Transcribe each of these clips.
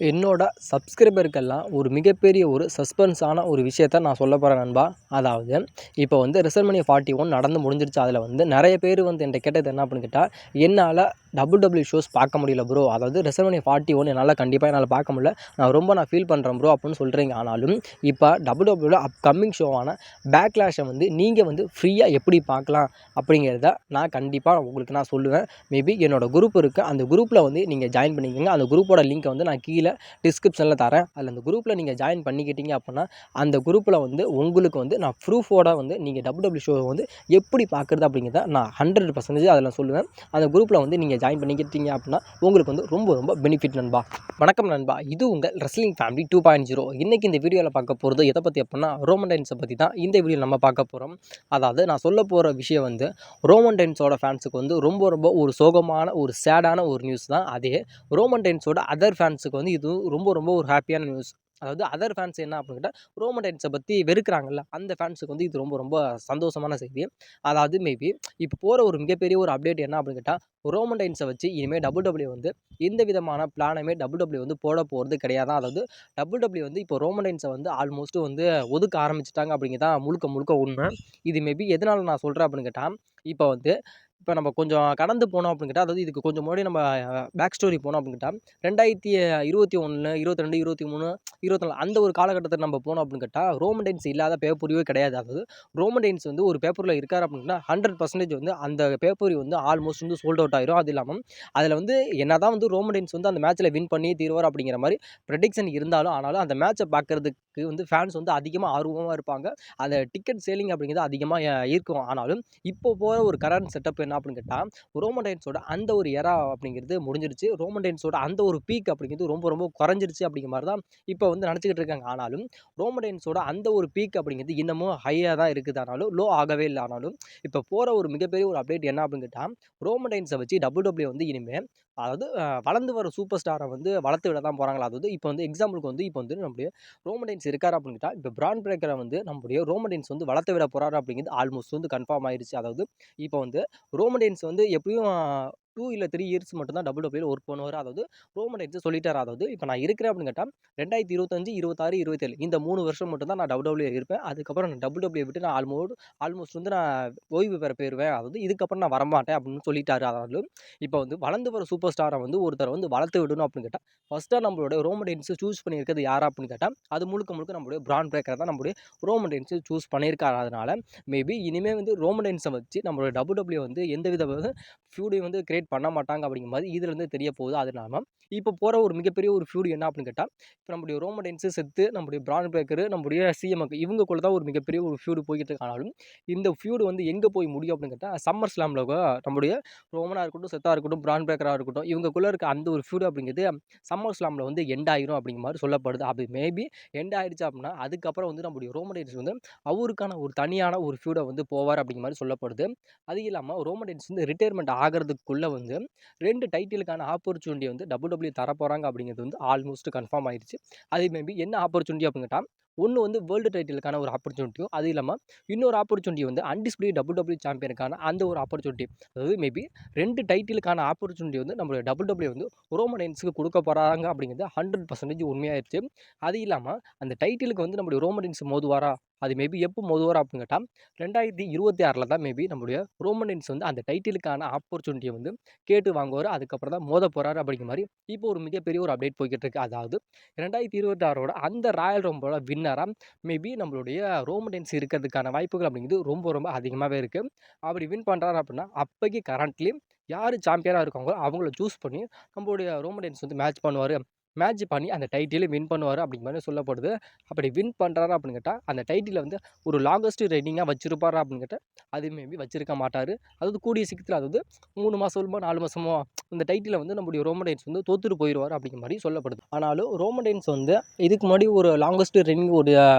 என்னோட சப்ஸ்கிரைபருக்கெல்லாம் ஒரு மிகப்பெரிய ஒரு சஸ்பென்ஸான ஒரு விஷயத்த நான் சொல்ல போகிறேன் நண்பா. அதாவது இப்போ வந்து WrestleMania 41 நடந்து முடிஞ்சிருச்சு. அதில் வந்து நிறைய பேர் வந்து என்கிட்ட கேட்டது என்ன அப்படின்னு கேட்டால், என்னால் WWE ஷோஸ் பார்க்க முடியல ப்ரோ. அதாவது WrestleMania 41 என்னால் பார்க்க முடியல. நான் ஃபீல் பண்ணுறேன் ப்ரோ அப்படின்னு சொல்கிறீங்க. ஆனாலும் இப்போ WWEல அப்கமிங் ஷோவான பேக்லாஷை வந்து நீங்கள் வந்து ஃப்ரீயாக எப்படி பார்க்கலாம் அப்படிங்கிறத நான் கண்டிப்பாக உங்களுக்கு நான் சொல்லுவேன். மேபி என்னோட குரூப் இருக்குது. அந்த குரூப்பில் வந்து நீங்கள் ஜாயின் பண்ணிக்கோங்க. அந்த குரூப்போட லிங்க்கை வந்து நான் கீழே டிஸ்கிரிப்ஷனில் தரேன். அதில் அந்த குரூப்பில் நீங்கள் ஜாயின் பண்ணிக்கிட்டீங்க அப்படின்னா, அந்த குரூப்பில் வந்து உங்களுக்கு வந்து நான் ப்ரூஃபோட வந்து நீங்கள் WWE ஷோவை வந்து எப்படி பார்க்குறது அப்படிங்கிறத நான் 100% அதில் சொல்லுவேன். அந்த குரூப்பில் வந்து நீங்கள் ஜாயின் பண்ணிக்கிட்டீங்க அப்படின்னா உங்களுக்கு வந்து ரொம்ப ரொம்ப பெனிஃபிட் நண்பா. வணக்கம் நண்பா, இது உங்கள் ரெஸ்லிங் ஃபேமிலி 2.0. இன்றைக்கி இந்த வீடியோவில் பார்க்க போகிறது எதை பற்றி அப்படின்னா ரோமன் ரெயின்ஸை பற்றி தான் இந்த வீடியோவில் நம்ம பார்க்க போகிறோம். அதாவது நான் சொல்ல போகிற விஷயம் வந்து ரோமன் ரெயின்ஸோட ஃபேன்ஸுக்கு வந்து ரொம்ப ரொம்ப ஒரு சோகமான ஒரு சேடான ஒரு நியூஸ் தான். அதே ரோமன் ரெயின்ஸோட அதர் ஃபேன்ஸுக்கு வந்து இது ரொம்ப ரொம்ப ஒரு ஹாப்பியான நியூஸ். அதாவது அதர் ஃபேன்ஸ் என்ன அப்படின்னு கேட்டால், ரோமன் ரெயின்ஸை பற்றி வெறுக்கிறாங்கல்ல, அந்த ஃபேன்ஸுக்கு வந்து இது ரொம்ப ரொம்ப சந்தோஷமான செய்தி. அதாவது மேபி இப்போ போகிற ஒரு மிகப்பெரிய ஒரு அப்டேட் என்ன அப்படின்னு கேட்டால், ரோமன் ரெயின்ஸை வச்சு இனிமேல் WWE வந்து எந்த விதமான பிளானுமே WWE வந்து போட போகிறது கிடையாது. அதாவது WWE வந்து இப்போ ரோமன் ரெயின்ஸை வந்து ஆல்மோஸ்ட் வந்து ஒதுக்க ஆரம்பிச்சிட்டாங்க அப்படிங்கிறதான் முழுக்க முழுக்க உண்மை. இது மேபி எதனால் நான் சொல்கிறேன் அப்படின்னு கேட்டால், இப்போ நம்ம கொஞ்சம் கடந்து போனோம் அப்படின்னு கேட்டால், அதாவது இதுக்கு கொஞ்சம் முன்னாடி நம்ம பேக் ஸ்டோரி போனோம் அப்படின்னு கேட்டால், 2021, 22, 23, 24 அந்த ஒரு காலகட்டத்தில் நம்ம போனோம் அப்படின்னு கேட்டால், ரோமன் ரெயின்ஸ் இல்லாத பேப்பரியே கிடையாது. அதாவது ரோமன் ரெயின்ஸ் வந்து ஒரு பேப்பரில் இருக்கார் அப்படின்னா 100% வந்து அந்த பேப்பரி வந்து ஆல்மோஸ்ட் வந்து சோல்ட் அவுட் ஆயிரும். அது இல்லாமல் அதில் வந்து என்னதான் வந்து ரோமன் ரெயின்ஸ் வந்து அந்த மேட்ச்சில் வின் பண்ணி தீர்வார் அப்படிங்கிற மாதிரி ப்ரெடிக்ஷன் இருந்தாலும், ஆனாலும் அந்த மேட்சை பார்க்கறதுக்கு வந்து ஃபேன்ஸ் வந்து அதிகமாக ஆர்வமாக இருப்பாங்க. அந்த டிக்கெட் சேலிங் அப்படிங்கிறது அதிகமாக ஈர்க்கும். ஆனாலும் இப்போ போகிற ஒரு கரண்ட் செட்டப் என்ன அப்படின்னு கேட்டால், ரோமன் ரெயின்ஸோட அந்த ஒரு எரா அப்படிங்கிறது முடிஞ்சிருச்சு. ரோமன் ரெயின்ஸோட அந்த ஒரு பீக் அப்படிங்கிறது ரொம்ப ரொம்ப குறைஞ்சிருச்சு அப்படிங்கிற மாதிரி தான் இப்போ வந்து நினச்சிக்கிட்டு இருக்காங்க. ஆனாலும் ரோமன் ரெயின்ஸோட அந்த ஒரு பீக் அப்படிங்கிறது இன்னமும் ஹையாக தான் இருக்குது. ஆனாலும் லோ ஆகவே இல்லை. ஆனாலும் இப்போ போகிற ஒரு மிகப்பெரிய ஒரு அப்டேட் என்ன அப்படின்னு கேட்டால், ரோமன் ரெயின்ஸை வச்சு WWE வந்து இனிமேல் அதாவது வளர்ந்து வர சூப்பர் ஸ்டாரை வந்து வளர்த்து விட தான் போகிறாங்களா. அதாவது இப்போ வந்து எக்ஸாம்பிளுக்கு வந்து இப்போ வந்து நம்முடைய ரோமன் ரெயின்ஸ் இருக்காரு அப்படின்னு கேட்டால், இப்போ பிரான் பிரேக்கரை வந்து நம்முடைய ரோமன் ரெயின்ஸ் வந்து வளர்த்து விட போகிறாரு அப்படிங்கிறது ஆல்மோஸ்ட் வந்து கன்ஃபார்ம் ஆயிடுச்சு. அதாவது இப்போ வந்து ரோமன் ரெயின்ஸ் வந்து எப்படியும் 2 இல்ல 3 இயர்ஸ் மட்டும் தான் WWE ஒர்க் பண்ணுவார். அதாவது ரோமன் ரெயின்ஸ் சொல்லிட்டாரு. அதாவது இப்போ நான் இருக்கிறேன் அப்படின்னு கேட்டால் 2025, 26, 27 இந்த 3 வருஷம் மட்டும் தான் நான் WWE இருப்பேன். அதுக்கப்புறம் நான் WWE விட்டு நான் ஆல்மோஸ்ட் வந்து நான் ஓய்வு பெற போயிருவேன். அதாவது இதுக்கப்புறம் நான் வரமாட்டேன் அப்படின்னு சொல்லிட்டாரு. அதாவது இப்போ வந்து வளர்ந்து வர சூப்பர் ஸ்டாரை வந்து ஒருத்தர் வந்து வளர்த்து விடணும் அப்படின்னு கேட்டால், ஃபர்ஸ்ட்டாக நம்மளோட ரோமன் ரெயின்ஸ் சூஸ் பண்ணியிருக்கிறது யாரா அப்படின்னு கேட்டால், அது முழுக்க முழுக்க நம்மளுடைய பிரான் பிரேக்கரை தான் நம்மளுடைய ரோமன் ரெயின்ஸ் சூஸ் பண்ணியிருக்காரு. அதனால மேபி இனிமேல் வந்து ரோமன் ரெயின்ஸை வச்சு நம்மளோட WWE வந்து எந்தவித ஃபியூடையும் வந்து கிரியேட் பண்ண மாட்டாங்க அப்படிங்கிற மாதிரி இதுலேருந்து தெரிய போகுது. அது இல்லாமல் இப்போ போகிற ஒரு மிகப்பெரிய ஒரு ஃபியூடு என்ன அப்படின்னு கேட்டால், இப்போ நம்முடைய ரோமன் ரெயின்ஸு செத்து நம்முடைய பிரான் பிரேக்கரு நம்முடைய சிஎம்க்கு இவங்கக்குள்ள தான் ஒரு மிகப்பெரிய ஒரு ஃபியூடு போய்கிட்டு இருக்கானாலும், இந்த ஃபியூடு வந்து எங்கே போய் முடியும் அப்படின்னு கேட்டால், சம்மர் ஸ்லாமில் நம்முடைய ரோமனாக இருக்கட்டும், செத்தாக இருக்கட்டும், பிரான் பிரேக்கராக இருக்கட்டும், இவங்கக்குள்ளே இருக்க அந்த ஒரு ஃபியூடு அப்படிங்கிறது சம்மர் ஸ்லாமில் வந்து எண்ட் ஆயிரும் அப்படிங்கிற மாதிரி சொல்லப்படுது. அப்படி மேபி எண்ட் ஆயிடுச்சு அப்படின்னா அதுக்கப்புறம் வந்து நம்முடைய ரோமன் ரெயின்ஸ் வந்து அவருக்கான ஒரு தனியான ஒரு ஃபியூடை வந்து போவார் அப்படிங்கிற மாதிரி சொல்லப்படுது. அது இல்லாமல் ரோமன் ரெயின்ஸ் வந்து ரிட்டையர்மெண்ட் ஆகிறதுக்குள்ளே வந்து 2 டைட்டிலுக்கான ஆப்பர்ச்சுனிட்டி வந்து WWE தரப்போகிறாங்க அப்படிங்கிறது வந்து ஆல்மோஸ்ட் கன்ஃபார்ம் ஆயிடுச்சு. அது மேபி என்ன ஆப்பர்ச்சுனிட்டி அப்படின்னு கேட்டால், ஒன்று வந்து வேர்ல்டு டைட்டிலுக்கான ஒரு ஆப்பர்ச்சுனிட்டியும், அது இல்லாமல் இன்னொரு ஆப்பர்ச்சுனிட்டி வந்து அன்டிஸ்பியூட்டட் WWE சாம்பியனுக்கான அந்த ஒரு ஆப்பர்ச்சுனிட்டி. அதாவது மேபி 2 டைட்டிலுக்கான ஆப்பர்ச்சுனிட்டி வந்து நம்மளுடைய WWE வந்து ரோமன் ரெயின்ஸுக்கு கொடுக்க போகிறாங்க அப்படிங்கிறது 100% உண்மையாயிருச்சு. அது இல்லாமல் அந்த டைட்டிலுக்கு வந்து நம்மளுடைய ரோமன் ரெயின்ஸ் மோதுவாரா, அது மேபி எப்போ மோதுவாரா அப்படின்னு கேட்டால் 2026 தான் மேபி நம்மளுடைய ரோமன் ரெயின்ஸ் வந்து அந்த டைட்டிலுக்கான ஆப்பர்ச்சுனிட்டியை வந்து கேட்டு வாங்குவார். அதுக்கப்புறம் தான் மோத போகிறாரு அப்படிங்கிற மாதிரி இப்போ ஒரு மிகப்பெரிய ஒரு அப்டேட் போய்கிட்டு இருக்கு. அதாவது 2026 அந்த ராயல் ரம்பிளோட வின்னராக மேபி நம்மளுடைய ரோமன் ரெயின்ஸ் இருக்கிறதுக்கான வாய்ப்புகள் அப்படிங்கிறது ரொம்ப ரொம்ப அதிகமாகவே இருக்குது. அப்படி வின் பண்ணுறாரு அப்படின்னா அப்போக்கி கரண்ட்லி யார் சாம்பியனாக இருக்காங்களோ அவங்கள சூஸ் பண்ணி நம்மளுடைய ரோமன் ரெயின்ஸ் வந்து மேட்ச் பண்ணி அந்த டைட்டிலை வின் பண்ணுவார் அப்படிங்கிற மாதிரி சொல்லப்படுது. அப்படி வின் பண்ணுறாரு அப்படின்னு கேட்டால் அந்த டைட்டிலை வந்து ஒரு லாங்கஸ்ட் ரெய்னிங்காக வச்சிருப்பாரா அப்படின்னு கேட்டால் அது மேபி வச்சிருக்க மாட்டார். அதாவது கூடிய சீக்கிரத்தில் அதாவது 3 மாதமோ 4 மாதமோ இந்த டைட்டிலை வந்து நம்முடைய ரோமன் ரெயின்ஸ் வந்து தோத்துட்டு போயிடுவார் அப்படிங்கிற மாதிரி சொல்லப்படுது. ஆனாலும் ரோமன் ரெயின்ஸ் வந்து இதுக்கு முன்னாடி ஒரு லாங்கஸ்ட் ரெய்னிங்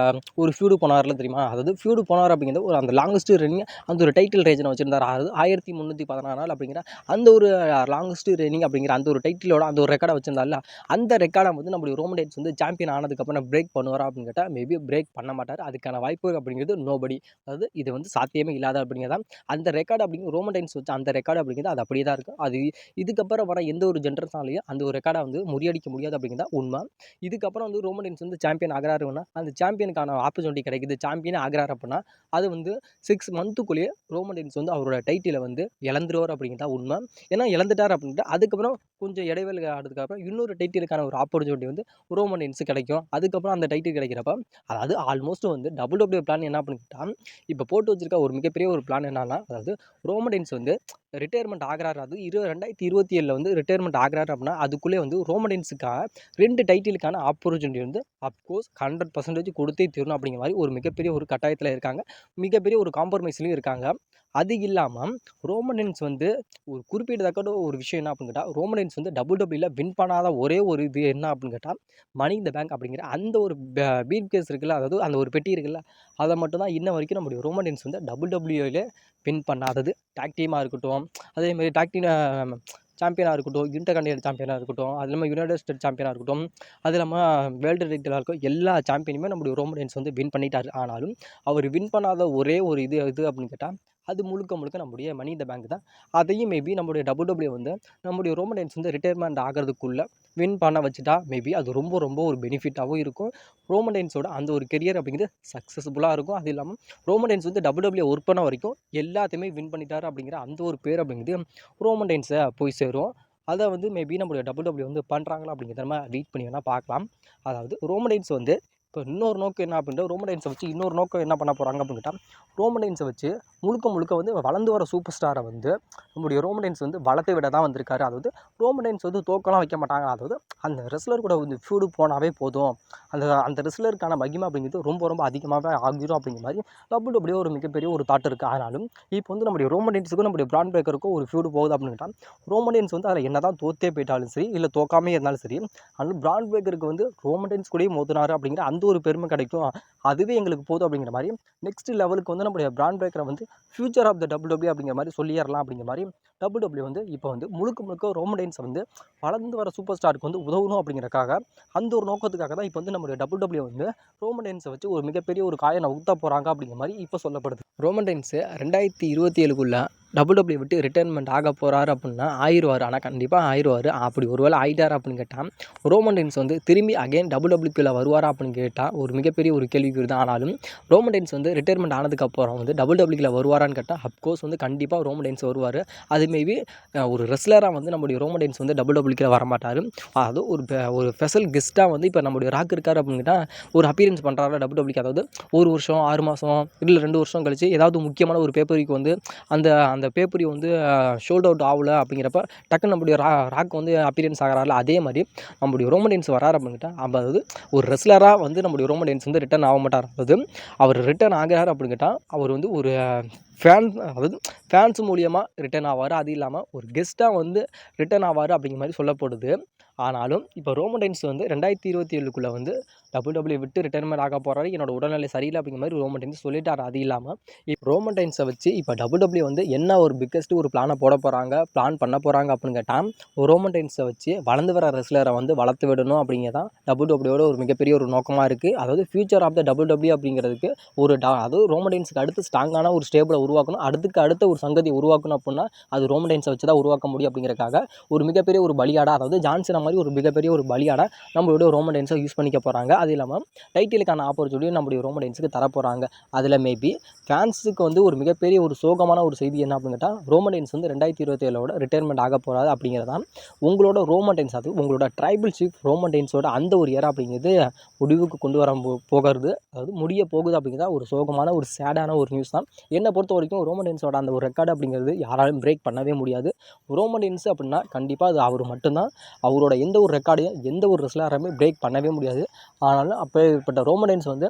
ஒரு ஃபியூடு போனார்ல தெரியுமா. அதாவது ஃபியூடு போனார் அப்படிங்கிறது ஒரு அந்த லாங்கஸ்ட் ரெய்னிங் அந்த ஒரு டைட்டில் ரேஜனை வச்சிருந்தார். அதாவது 1316 நாள் அப்படிங்கிற அந்த ஒரு லாங்கஸ்ட் ரெய்னிங் அப்படிங்கிற அந்த ஒரு டைட்டிலோட அந்த ஒரு ரெக்கார்டை வச்சிருந்தார்ல, அந்த ரெக்கார்டை வந்து நம்மளுடைய ரோமன் ரெயின்ஸ் வந்து சாம்பியன் ஆனதுக்கப்புறம் பிரேக் பண்ணுவாரா அப்படின்னு கேட்டால் மேபி பிரேக் பண்ண மாட்டார். அதுக்கான வாய்ப்பு அப்படிங்கிறது நோபடி. அதாவது இது வந்து சாத்தியமே இல்லாத அப்படிங்கிறதான் அந்த ரெக்கார்டு அப்படிங்கிற ரோமன் ரெயின்ஸ் வச்சு அந்த ரெக்கார்டு அப்படிங்கிறது அது அப்படியே தான் இருக்கும். அது இதுக்கப்புறம் வர எந்த ஒரு ஜென்ரேஷனாலையும் அந்த ஒரு ரெக்கார்டை வந்து முறியடிக்க முடியாது அப்படிங்கிறதா உண்மை. இதுக்கப்புறம் வந்து ரோமன் ரெயின்ஸ் வந்து சாம்பியன் ஆகிறாருன்னா அந்த சாம்பியனுக்கான ஆப்பர்ச்சுனிட்டி கிடைக்குது. சாம்பியன் ஆகிறார் அப்படின்னா அது வந்து 6 மந்த்துக்குள்ளேயே ரோமன் ரெயின்ஸ் வந்து அவரோட டைட்டிலை வந்து இழந்துருவார் அப்படிங்கிறதா உண்மை. ஏன்னா இழந்துட்டார் அப்படின்ட்டு அதுக்கப்புறம் கொஞ்சம் இடைவேளை ஆனதுக்கப்புறம் இன்னொரு டைட்டிலுக்கான ஒரு ஆப்பர்ச்சுனிட்டி வந்து ரோமன் ரெயின்ஸுக்கு கிடைக்கும். அதுக்கப்புறம் அந்த டைட்டில் கிடைக்கிறப்ப அதாவது ஆல்மோஸ்ட் வந்து WWE பிளான் என்ன அப்படின்னு கேட்டால் இப்போ போட்டு வச்சிருக்க ஒரு மிகப்பெரிய ஒரு பிளான் என்னன்னா, அதாவது ரோமன் ரெயின்ஸ் வந்து ரிட்டையர்மெண்ட் ஆகிறாரு. அது 2027 வந்து ரிட்டையர்மெண்ட் ஆகிறாரு அப்படின்னா அதுக்குள்ளே வந்து ரோமன் ரெயின்ஸுக்காக 2 டைட்டிலுக்கான ஆப்பர்ச்சுனிட்டி வந்து அப்கோர்ஸ் 100% கொடுத்தே தீரணும் அப்படிங்கிற மாதிரி ஒரு மிகப்பெரிய ஒரு கட்டாயத்தில் இருக்காங்க. மிகப்பெரிய ஒரு காம்ப்ரமைஸ்லையும் இருக்காங்க. அது இல்லாமல் ரோமன் ரெயின்ஸ் வந்து ஒரு குறிப்பிடத்தக்க ஒரு விஷயம் என்ன அப்படின்னு கேட்டால் ரோமன் ரெயின்ஸ் வந்து WWEல வின் பண்ணாத ஒரே ஒரு இது என்ன அப்படின்னு கேட்டால் மணி இந்த பேங்க் அப்படிங்கிற அந்த ஒரு பீட் கேஸ் இருக்குல்ல, அதாவது அந்த ஒரு பெட்டி இருக்குல்ல, அதை மட்டும் தான் இன்ன வரைக்கும் நம்முடைய ரோமன் ரெயின்ஸ் வந்து WWEல வின் பண்ணாதது. டாக் டீமாக இருக்கட்டும், அதேமாதிரி டாக் டீம் சாம்பியனாக இருக்கட்டும், இன்டர்கான்டினென்டல் சாம்பியனாக இருக்கட்டும், அது இல்லாமல் யுனைடெட் ஸ்டேட் சாம்பியனாக இருக்கட்டும், அது இல்லாமல் வேர்ல்டு டைட்டிலாக இருக்கும், எல்லா சாம்பியனுமே நம்முடைய ரோமன் ரெயின்ஸ் வந்து வின் பண்ணிட்டார். ஆனாலும் அவர் வின் பண்ணாத ஒரே ஒரு இது அப்படின்னு கேட்டால் அது முழுக்க முழுக்க நம்முடைய மணி இந்த பேங்க் தான். அதையும் மேபி நம்முடைய WWE வந்து நம்முடைய ரோமன் ரெயின்ஸ் வந்து ரிட்டையர்மெண்ட் ஆகிறதுக்குள்ளே வின் பண்ண வச்சுட்டா மேபி அது ரொம்ப ரொம்ப ஒரு பெனிஃபிட்டாகவும் இருக்கும். ரோமன் ரெயின்ஸோட அந்த ஒரு கெரியர் அப்படிங்கிறது சக்ஸஸ்ஃபுல்லாக இருக்கும். அது இல்லாமல் ரோமன் ரெயின்ஸ் வந்து WWE ஒர்க் பண்ண வரைக்கும் எல்லாத்தையுமே வின் பண்ணிட்டாரு அப்படிங்கிற அந்த ஒரு பேர் அப்படிங்கிறது ரோமன் ரெயின்ஸை போய் சேரும். அதை வந்து மேபி நம்மளுடைய WWE வந்து பண்ணுறாங்களா அப்படிங்கிறத நம்ம வெயிட் பண்ணி வேணால் பார்க்கலாம். அதாவது ரோமன் ரெயின்ஸ் வந்து இப்போ இன்னொரு நோக்கம் என்ன அப்படின்ட்டு ரோமன் ரெயின்ஸை வச்சு இன்னொரு நோக்கம் என்ன பண்ண போகிறாங்க அப்படின்னு கேட்டால் ரோமன் ரெயின்ஸை வச்சு முழுக்க முழுக்க வந்து வளர்ந்து வர சூப்பர் ஸ்டாரை வந்து நம்முடைய ரோமன் ரெயின்ஸ் வந்து வளர்த்து விட தான் வந்திருக்காரு. அதாவது ரோமன் ரெயின்ஸ் வந்து தோக்கலாம் வைக்க மாட்டாங்க. அதாவது அந்த ரெஸ்லர் கூட வந்து ஃபியூடு போனாவே போதும், அந்த அந்த ரெஸ்லருக்கான மகிமை அப்படிங்கிறது ரொம்ப ரொம்ப அதிகமாகவே ஆகிரும் அப்படிங்கிற மாதிரி WWE ஒரு மிகப்பெரிய ஒரு தாட் இருக்குது. ஆனாலும் இப்போ வந்து நம்முடைய ரோமன் ரெயின்ஸுக்கும் நம்முடைய பிரான் பிரேக்கருக்கும் ஒரு ஃபியூடு போகுது அப்படின்னு கேட்டால் ரோமன் ரெயின்ஸ் வந்து அதில் என்ன தான் தோத்தே போயிட்டாலும் சரி, இல்லை தோக்காமே இருந்தாலும் சரி, ஆனால் பிரான் பிரேக்கருக்கு வந்து ரோமன் ரெயின்ஸ் கூடயே மோதினாரு அப்படிங்கிற அந்த ஒரு பெருமை கிடைக்கும். அதுவே எங்களுக்கு போதும் அப்படிங்கிற மாதிரி நெக்ஸ்ட் லெவலுக்கு வந்து நம்முடைய பிரான் பிரேக்கரை வந்து ஃபியூச்சர் ஆஃப் த WWE அப்படிங்கிற மாதிரி சொல்லிடலாம் அப்படிங்கிற மாதிரி WWE வந்து இப்போ வந்து முழுக்க முழுக்க ரோமன் ரெயின்ஸை வந்து வளர்ந்து வர சூப்பர் ஸ்டாருக்கு வந்து உதவணும் அப்படிங்கிறக்காக அந்த ஒரு நோக்கத்துக்காக தான் இப்போ வந்து நம்மளுடைய WWE வந்து ரோமன் ரெயின்ஸை வச்சு ஒரு மிகப்பெரிய ஒரு காயை ஊற்ற போகிறாங்க அப்படிங்கிற மாதிரி இப்போ சொல்லப்படுது. ரோமன் ரெயின்ஸு 2027 WWE விட்டு ரிட்டைர்மெண்ட் ஆக போகிறாரு அப்படின்னா ஆயிடுவார். ஆனால் கண்டிப்பாக ஆயிடுவார். அப்படி ஒரு வேளை ஆகிட்டார் அப்படின்னு கேட்டால் ரோமன் ரெயின்ஸ் வந்து திரும்பி அகைன் WWEக்குள்ளே வருவாரா அப்படின்னு கேட்டால் ஒரு மிகப்பெரிய ஒரு கேள்விக்குறி தான். ஆனாலும் ரோமன் ரெயின்ஸ் வந்து ரிட்டைர்மெண்ட் ஆனதுக்கப்புறம் வந்து WWE வருவாரான்னு கேட்டால் அப்கோர்ஸ் வந்து கண்டிப்பாக ரோமன் ரெயின்ஸ் வருவார். அது மேபி ஒரு ரெஸ்லராக வந்து நம்முடைய ரோமன் ரெயின்ஸ் வந்து WWE வரமாட்டார். அதாவது ஒரு ஸ்பெஷல் கெஸ்ட்டாக வந்து இப்போ நம்முடைய ராக் இருக்கார் அப்படின்னு கேட்டால் ஒரு அப்பியரன்ஸ் பண்ணுறாரு WWE. அதாவது ஒரு வருஷம் 6 மாதம் இல்லை 2 வருஷம் கழிச்சு ஏதாவது முக்கியமான ஒரு பேப்பருக்கு வந்து அந்த பேப்பரி வந்து ஷோல்ட் அவுட் ஆகல அப்படிங்கிறப்ப டக்குன்னு நம்முடைய ராக் வந்து அப்பியரன்ஸ் ஆகிறாரில்ல, அதே மாதிரி நம்முடைய ரோமன் ரெயின்ஸ் வராரு அப்படின்ட்டா அதாவது ஒரு ரெஸ்லராக வந்து நம்முடைய ரோமன் ரெயின்ஸ் வந்து ரிட்டர்ன் ஆக மாட்டார். அதாவது அவர் ரிட்டர்ன் ஆகிறார் அப்படின்னு கேட்டால் அவர் வந்து ஒரு அதாவது ஃபேன்ஸ் மூலியமாக ரிட்டர்ன் ஆவார். அது இல்லாமல் ஒரு கெஸ்ட்டாக வந்து ரிட்டர்ன் ஆவார் அப்படிங்கிற மாதிரி சொல்லப்படுது. ஆனாலும் இப்போ ரோமன் ரெயின்ஸ் வந்து 2027 வந்து WWE விட்டு ரிட்டைர்மெண்ட் ஆக போகிறாரு, என்னோட உடல்நிலை சரியில்லை அப்படிங்கிற மாதிரி ரோமன் ரெயின்ஸ் சொல்லிட்டார். அது இல்லாமல் இப்போ ரோமன் ரெயின்ஸை வச்சு இப்போ WWE வந்து என்ன ஒரு பிக்கஸ்ட் ஒரு பிளான் பண்ண போகிறாங்க அப்படின்னு கேட்டால் ரோமன் ரெயின்ஸை வச்சு வளர்ந்து வர ரெஸ்லரை வந்து வளர்த்து விடணும் அப்படிங்கிறதான் WWEயோட ஒரு மிகப்பெரிய ஒரு நோக்கமாக இருக்குது. அதாவது ஃபியூச்சர் ஆஃப் த WWE அப்படிங்கிறதுக்கு அதாவது ரோமன் ரெயின்ஸுக்கு அடுத்து ஸ்ட்ராங்கான ஒரு ஸ்டேபிளை உருவாக்கணும், அடுத்த ஒரு சங்கதியை உருவாக்கணும் அப்படின்னா அது ரோமன் ரெயின்ஸை வச்சு தான் உருவாக்க முடியும். அப்படிங்கிறதுக்காக ஒரு மிகப்பெரிய ஒரு பலியாடாக, அதாவது ஜான்சன் மாதிரி ஒரு மிகப்பெரிய ஒரு பலியாடாக நம்மளோட ரோமன் ரெயின்ஸை யூஸ் பண்ணிக்க போகிறாங்க. அது இல்லாமல் டைட்டிலுக்கான ஆப்பர்ச்சுனிட்டி நம்மளுடைய ரோமன் ரெயின்ஸுக்கு தர போகிறாங்க. அதில் மேபி ஃபேன்ஸுக்கு வந்து ஒரு மிகப்பெரிய ஒரு சோகமான ஒரு செய்தி என்ன அப்படின்னு கேட்டால் ரோமன் ரெயின்ஸ் வந்து 2027 ரிட்டைர்மெண்ட் ஆக போகிறாரு அப்படிங்கிறதான் உங்களோட ரோமன் ரெயின்ஸ், அது உங்களோட ட்ரைபிள் சீஃப் ரோமன் ரெயின்ஸோட அந்த ஒரு ஏரா அப்படிங்கிறது முடிவுக்கு கொண்டு வர போகிறது, அதாவது முடிய போகுது அப்படிங்கிறதா ஒரு சோகமான ஒரு சேடான ஒரு நியூஸ் தான். என்னை பொறுத்த வரைக்கும் ரோமன் ரெயின்ஸோட அந்த ஒரு ரெக்கார்டு அப்படிங்கிறது யாராலும் பிரேக் பண்ணவே முடியாது. ரோமன் ரெயின்ஸ் அப்படின்னா கண்டிப்பாக அது அவர் மட்டும்தான். அவரோட எந்த ஒரு ரெக்கார்டையும் எந்த ஒரு ரெஸ்லராலுமே பிரேக் பண்ணவே முடியாது. ஆனாலும் அப்பேற்பட்ட ரோமன் ரெயின்ஸ் வந்து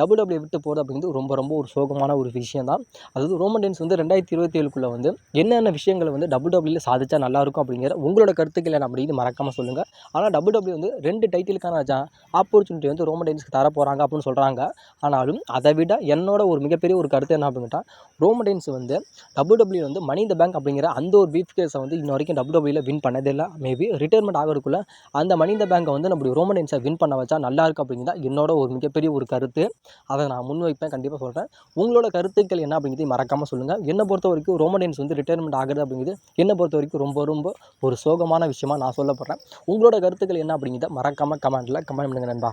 WWE விட்டு போகிறது அப்படிங்கிறது ரொம்ப ரொம்ப ஒரு சோகமான ஒரு விஷயம் தான். அதாவது ரோமன் ரெயின்ஸ் வந்து 2027 வந்து என்னென்ன விஷயங்களை வந்து WWE சாதிச்சா நல்லாயிருக்கும் அப்படிங்கிற உங்களோட கருத்துக்களை அப்படின்னு மறக்காமல் சொல்லுங்கள். ஆனால் WWE வந்து 2 டைட்டிலுக்கான ஆப்பர்ச்சுனிட்டி வந்து ரோமன் ரெயின்ஸ்க்கு தர போகிறாங்க அப்படின்னு சொல்கிறாங்க. ஆனாலும் அதை விட என்னோட ஒரு மிகப்பெரிய ஒரு கருத்து என்ன அப்படின்னு கேட்டால் ரோமன் ரெயின்ஸ் வந்து WWE வந்து மணி இந்த பேங்க் அப்படிங்கிற அந்த ஒரு பீஃப் கேஸை வந்து இன்ன வரைக்கும் WWE வின் பண்ணதே இல்லை. மேபி ரிட்டையர்மெண்ட் ஆகிறதுக்குள்ள அந்த மணி இந்த பேங்கை வந்து நம்ம ரோமன் ரெயின்ஸை வின் பண்ண வச்சா நல்லா இருக்கு அப்படிங்கிறதா என்னோட ஒரு மிகப்பெரிய ஒரு கருத்து. அதை நான் முன்வைப்பேன், கண்டிப்பாக சொல்கிறேன். உங்களோட கருத்துக்கள் என்ன அப்படிங்கிறது மறக்காமல் சொல்லுங்கள். என்னை பொறுத்த வரைக்கும் ரோமன் ரெயின்ஸ் வந்து ரிட்டையர்மெண்ட் ஆகுது அப்படிங்கிறது என்னை பொறுத்த வரைக்கும் ரொம்ப ரொம்ப ஒரு சோகமான விஷயமா நான் சொல்லப்படுறேன். உங்களோட கருத்துக்கள் என்ன அப்படிங்கிறத மறக்காமல் கமெண்ட் பண்ணுங்கள் நண்பா.